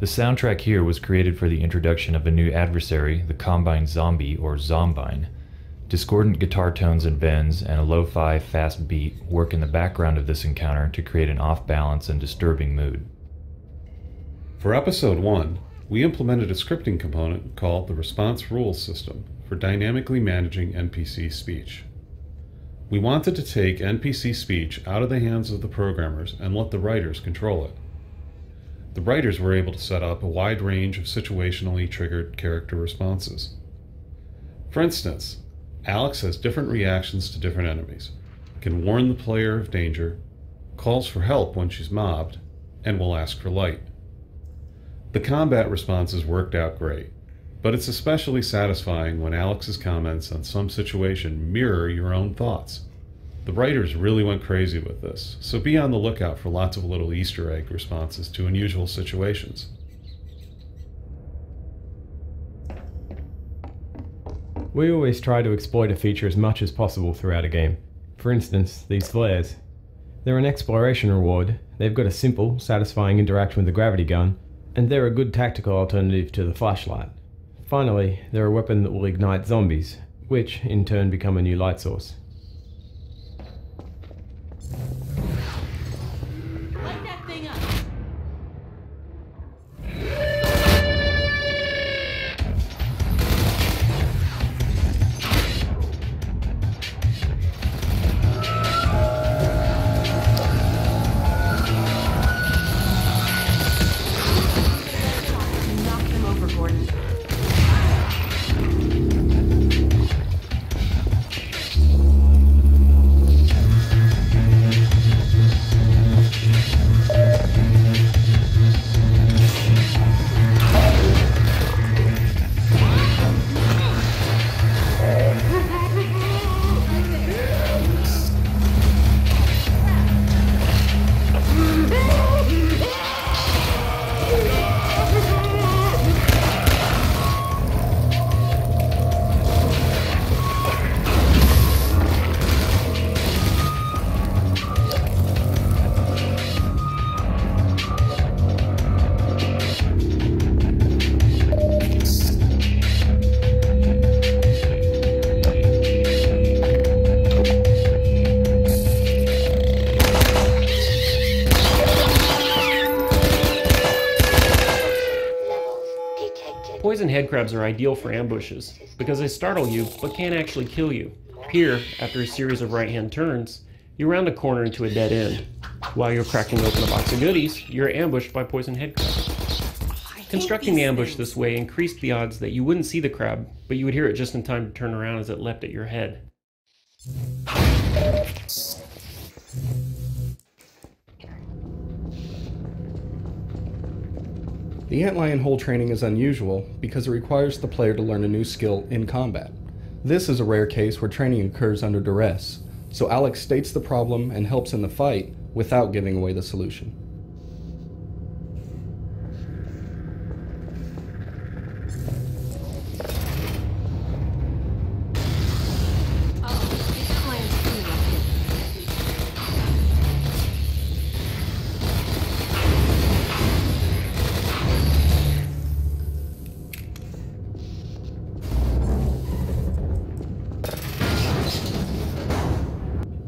The soundtrack here was created for the introduction of a new adversary, the Combine Zombie or Zombine. Discordant guitar tones and bends and a lo-fi fast beat work in the background of this encounter to create an off-balance and disturbing mood. For Episode 1, we implemented a scripting component called the Response Rules System for dynamically managing NPC speech. We wanted to take NPC speech out of the hands of the programmers and let the writers control it. The writers were able to set up a wide range of situationally triggered character responses. For instance, Alex has different reactions to different enemies, can warn the player of danger, calls for help when she's mobbed, and will ask for light. The combat responses worked out great, but it's especially satisfying when Alex's comments on some situation mirror your own thoughts. The writers really went crazy with this, so be on the lookout for lots of little Easter egg responses to unusual situations. We always try to exploit a feature as much as possible throughout a game. For instance, these flares. They're an exploration reward, they've got a simple, satisfying interaction with the gravity gun, and they're a good tactical alternative to the flashlight. Finally, they're a weapon that will ignite zombies, which in turn become a new light source. Light that thing up! Knock them over, Gordon. Poison headcrabs are ideal for ambushes, because they startle you, but can't actually kill you. Here, after a series of right-hand turns, you round a corner into a dead end. While you're cracking open a box of goodies, you're ambushed by poison headcrabs. Constructing the ambush this way increased the odds that you wouldn't see the crab, but you would hear it just in time to turn around as it leapt at your head. The antlion hole training is unusual because it requires the player to learn a new skill in combat. This is a rare case where training occurs under duress, so Alex states the problem and helps in the fight without giving away the solution.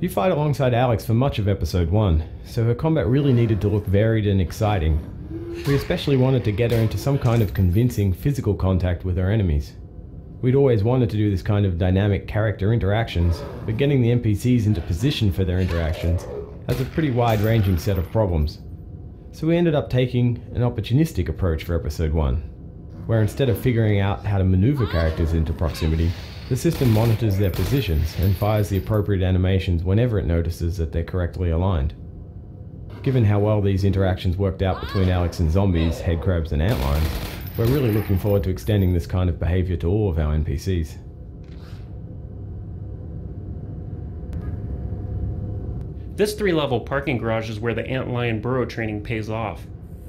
You fight alongside Alex for much of Episode 1, so her combat really needed to look varied and exciting. We especially wanted to get her into some kind of convincing physical contact with her enemies. We'd always wanted to do this kind of dynamic character interactions, but getting the NPCs into position for their interactions has a pretty wide-ranging set of problems. So we ended up taking an opportunistic approach for Episode 1, where instead of figuring out how to maneuver characters into proximity, the system monitors their positions and fires the appropriate animations whenever it notices that they're correctly aligned. Given how well these interactions worked out between Alex and zombies, headcrabs and antlions, we're really looking forward to extending this kind of behavior to all of our NPCs. This 3-level parking garage is where the antlion burrow training pays off.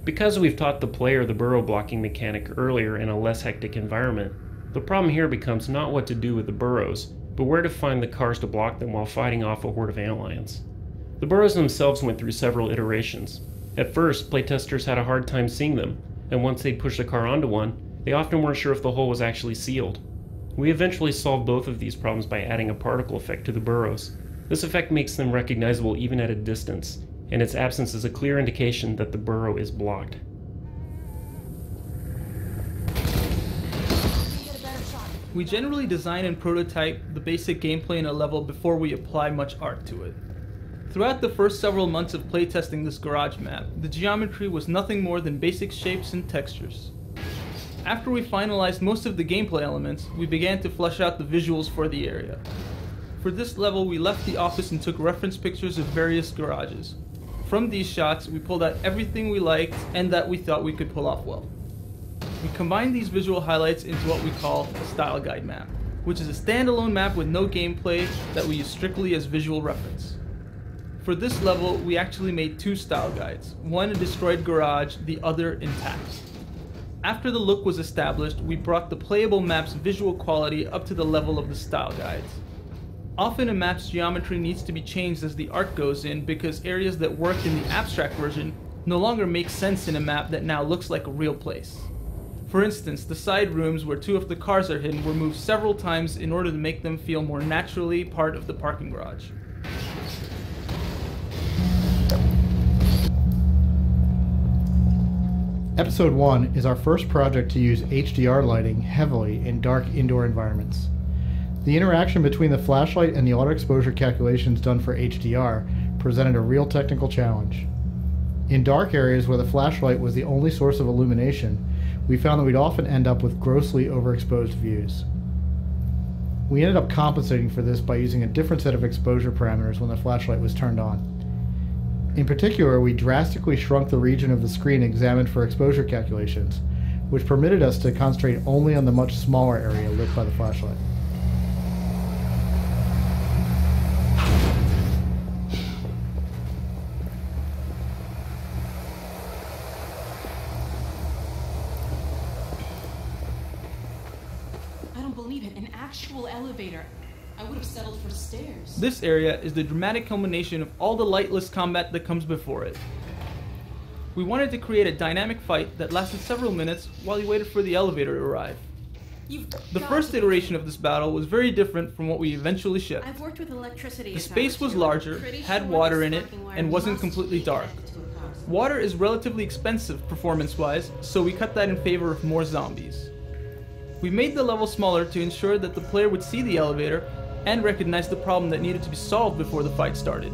Because we've taught the player the burrow blocking mechanic earlier in a less hectic environment, the problem here becomes not what to do with the burrows, but where to find the cars to block them while fighting off a horde of antlions. The burrows themselves went through several iterations. At first, playtesters had a hard time seeing them, and once they'd push the car onto one, they often weren't sure if the hole was actually sealed. We eventually solved both of these problems by adding a particle effect to the burrows. This effect makes them recognizable even at a distance, and its absence is a clear indication that the burrow is blocked. We generally design and prototype the basic gameplay in a level before we apply much art to it. Throughout the first several months of playtesting this garage map, the geometry was nothing more than basic shapes and textures. After we finalized most of the gameplay elements, we began to flesh out the visuals for the area. For this level, we left the office and took reference pictures of various garages. From these shots, we pulled out everything we liked and that we thought we could pull off well. We combined these visual highlights into what we call a style guide map, which is a standalone map with no gameplay that we use strictly as visual reference. For this level, we actually made two style guides, one a destroyed garage, the other intact. After the look was established, we brought the playable map's visual quality up to the level of the style guides. Often a map's geometry needs to be changed as the art goes in because areas that worked in the abstract version no longer make sense in a map that now looks like a real place. For instance, the side rooms where two of the cars are hidden were moved several times in order to make them feel more naturally part of the parking garage. Episode 1 is our first project to use HDR lighting heavily in dark indoor environments. The interaction between the flashlight and the auto exposure calculations done for HDR presented a real technical challenge. In dark areas where the flashlight was the only source of illumination, we found that we'd often end up with grossly overexposed views. We ended up compensating for this by using a different set of exposure parameters when the flashlight was turned on. In particular, we drastically shrunk the region of the screen examined for exposure calculations, which permitted us to concentrate only on the much smaller area lit by the flashlight. I don't believe it. An actual elevator. I would have settled for stairs. This area is the dramatic culmination of all the lightless combat that comes before it. We wanted to create a dynamic fight that lasted several minutes while you waited for the elevator to arrive. The first iteration of this battle was very different from what we eventually shipped. I've worked with electricity. The space was larger, had water in it, and wasn't completely dark. Water is relatively expensive performance-wise, so we cut that in favor of more zombies. We made the level smaller to ensure that the player would see the elevator and recognize the problem that needed to be solved before the fight started.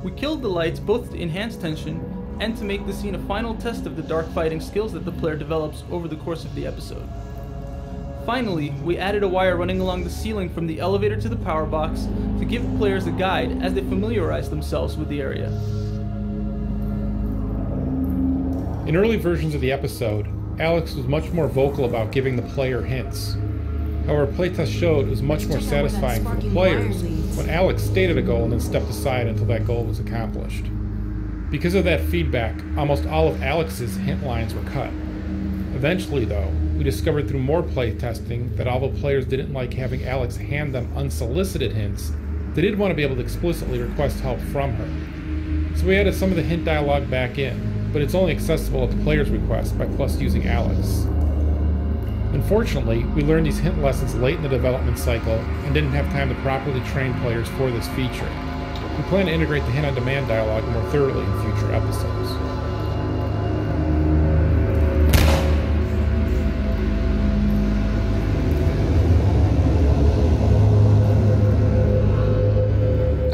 We killed the lights both to enhance tension and to make the scene a final test of the dark fighting skills that the player develops over the course of the episode. Finally, we added a wire running along the ceiling from the elevator to the power box to give players a guide as they familiarize themselves with the area. In early versions of the episode, Alex was much more vocal about giving the player hints. However, playtest showed it was much more satisfying for the players when Alex stated a goal and then stepped aside until that goal was accomplished. Because of that feedback, almost all of Alex's hint lines were cut. Eventually, though, we discovered through more playtesting that although players didn't like having Alex hand them unsolicited hints, they did want to be able to explicitly request help from her. So we added some of the hint dialogue back in, but it's only accessible at the player's request by Plus using Alex. Unfortunately, we learned these hint lessons late in the development cycle and didn't have time to properly train players for this feature. We plan to integrate the hint-on-demand dialogue more thoroughly in future episodes.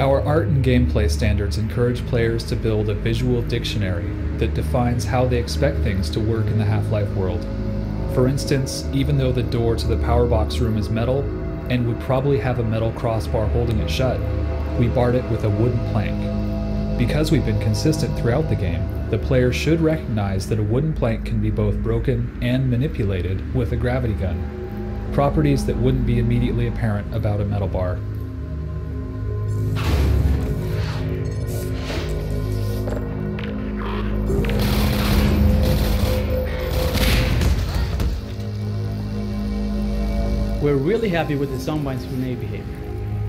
Our art and gameplay standards encourage players to build a visual dictionary that defines how they expect things to work in the Half-Life world. For instance, even though the door to the power box room is metal, and would probably have a metal crossbar holding it shut, we barred it with a wooden plank. Because we've been consistent throughout the game, the player should recognize that a wooden plank can be both broken and manipulated with a gravity gun, properties that wouldn't be immediately apparent about a metal bar. We're really happy with the Zombine's grenade behavior.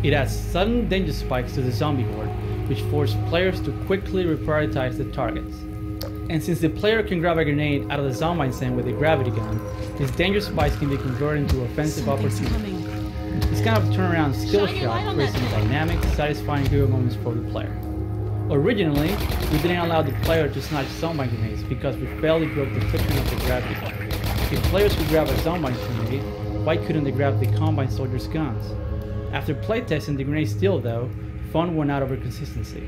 It adds sudden danger spikes to the zombie horde, which force players to quickly reprioritize the targets. And since the player can grab a grenade out of the zombie stand with a gravity gun, his dangerous fights can be converted into offensive opportunities. This kind of turnaround skill shot creates some dynamic, satisfying hero moments for the player. Originally, we didn't allow the player to snatch zombie grenades because we failed to broke the footprint of the gravity gun. If players could grab a zombie grenade, why couldn't they grab the Combine soldiers' guns? After playtesting the grenade steal though, fun went out over consistency.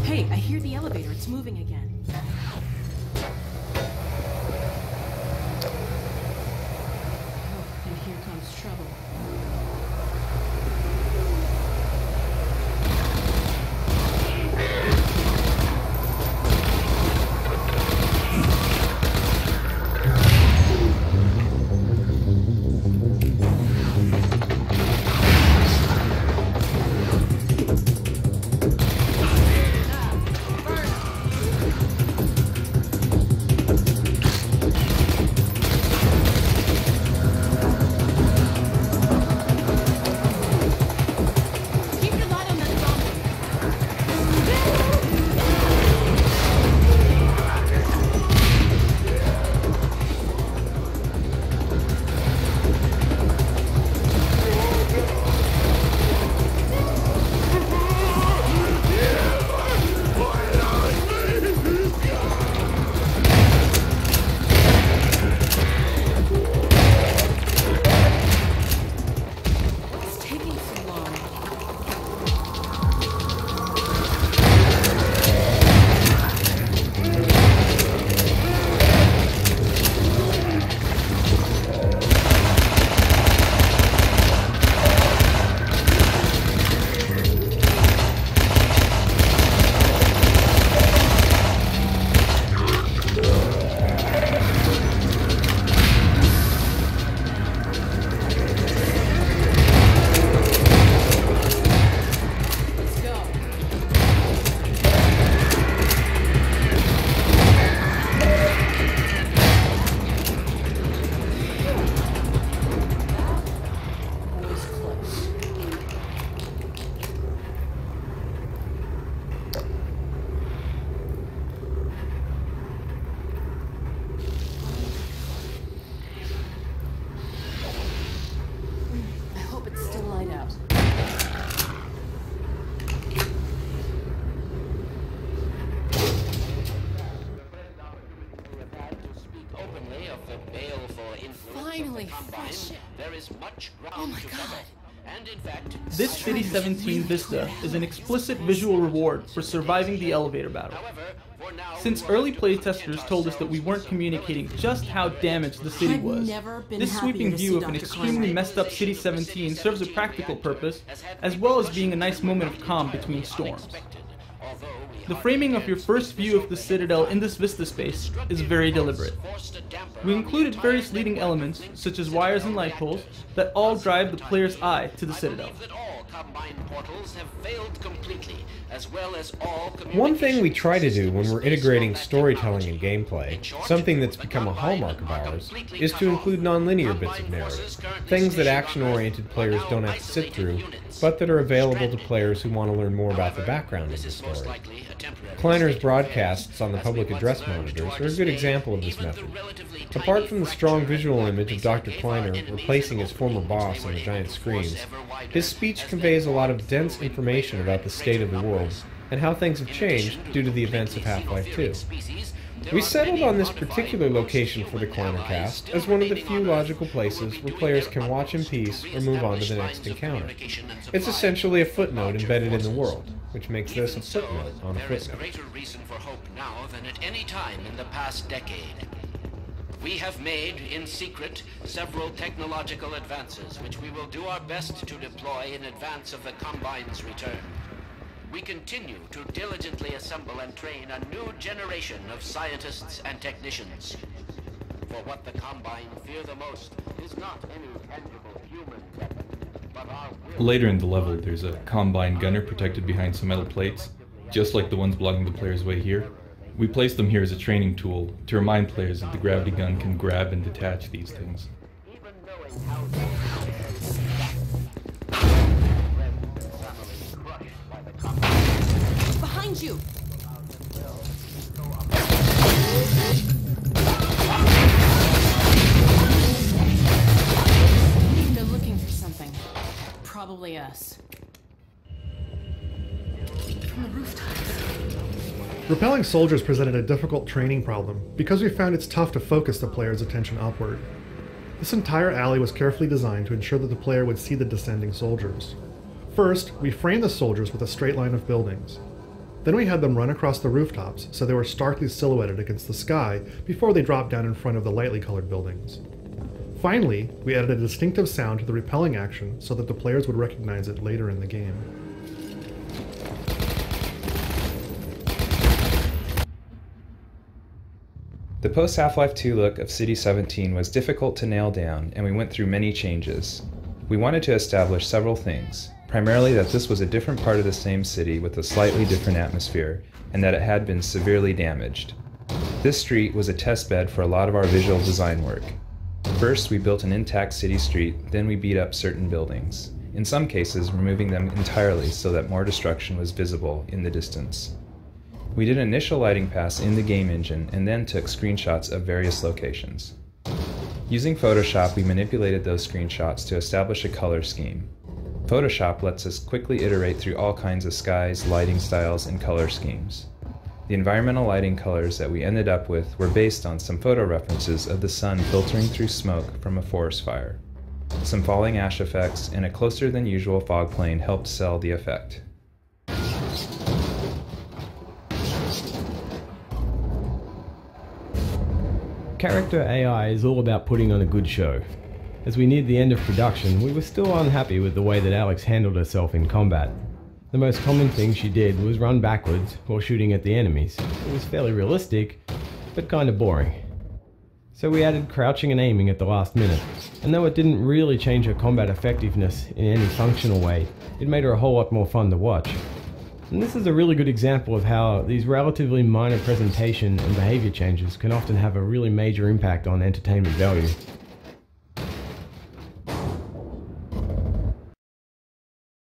Hey, I hear the elevator. It's moving again. Oh, and here comes trouble. Finally, fresh air. There is much ground Oh my to God. cover. And in fact, This City 17 vista is an explicit visual reward for surviving the elevator battle. Since early playtesters told us that we weren't communicating just how damaged the city I've was, never been this happier sweeping to view see of an Dr. extremely Klein. messed up City 17 serves a practical purpose, as well as being a nice moment of calm between storms. The framing of your first view of the Citadel in this vista space is very deliberate. We included various leading elements, such as wires and light poles, that all drive the player's eye to the Citadel. One thing we try to do when we're integrating storytelling and gameplay, something that's become a hallmark of ours, is to include nonlinear bits of narrative, things that action-oriented players don't have to sit through, but that are available to players who want to learn more about the background of the story. Kleiner's broadcasts on the public address monitors are a good example of this method. Apart from the strong visual image of Dr. Kleiner replacing his former boss on the giant screens, his speech conveys a lot of dense information about the state of the world and how things have changed due to the events of Half-Life 2. We settled on this particular location for the Kleiner cast as one of the few logical places where players can watch in peace or move on to the next encounter. It's essentially a footnote embedded in the world, which makes this a footnote on a There is footnote. greater reason for hope now than at any time in the past decade. We have made, in secret, several technological advances which we will do our best to deploy in advance of the Combine's return. We continue to diligently assemble and train a new generation of scientists and technicians. For what the Combine fear the most is not any tangible human weapon, but our will. Later in the level, there's a Combine gunner protected behind some metal plates, just like the ones blocking the player's way here. We placed them here as a training tool to remind players that the gravity gun can grab and detach these things. probably us. From the rooftops. Repelling soldiers presented a difficult training problem because we found it's tough to focus the player's attention upward. This entire alley was carefully designed to ensure that the player would see the descending soldiers. First, we framed the soldiers with a straight line of buildings. Then we had them run across the rooftops so they were starkly silhouetted against the sky before they dropped down in front of the lightly colored buildings. Finally, we added a distinctive sound to the repelling action so that the players would recognize it later in the game. The post-Half-Life 2 look of City 17 was difficult to nail down, and we went through many changes. We wanted to establish several things, primarily that this was a different part of the same city with a slightly different atmosphere, and that it had been severely damaged. This street was a test bed for a lot of our visual design work. First, we built an intact city street, then we beat up certain buildings, in some cases removing them entirely so that more destruction was visible in the distance. We did an initial lighting pass in the game engine and then took screenshots of various locations. Using Photoshop, we manipulated those screenshots to establish a color scheme. Photoshop lets us quickly iterate through all kinds of skies, lighting styles, and color schemes. The environmental lighting colors that we ended up with were based on some photo references of the sun filtering through smoke from a forest fire. Some falling ash effects and a closer than usual fog plane helped sell the effect. Character AI is all about putting on a good show. As we neared the end of production, we were still unhappy with the way that Alex handled herself in combat. The most common thing she did was run backwards while shooting at the enemies. It was fairly realistic, but kinda boring. So we added crouching and aiming at the last minute, and though it didn't really change her combat effectiveness in any functional way, it made her a whole lot more fun to watch. And this is a really good example of how these relatively minor presentation and behavior changes can often have a really major impact on entertainment value.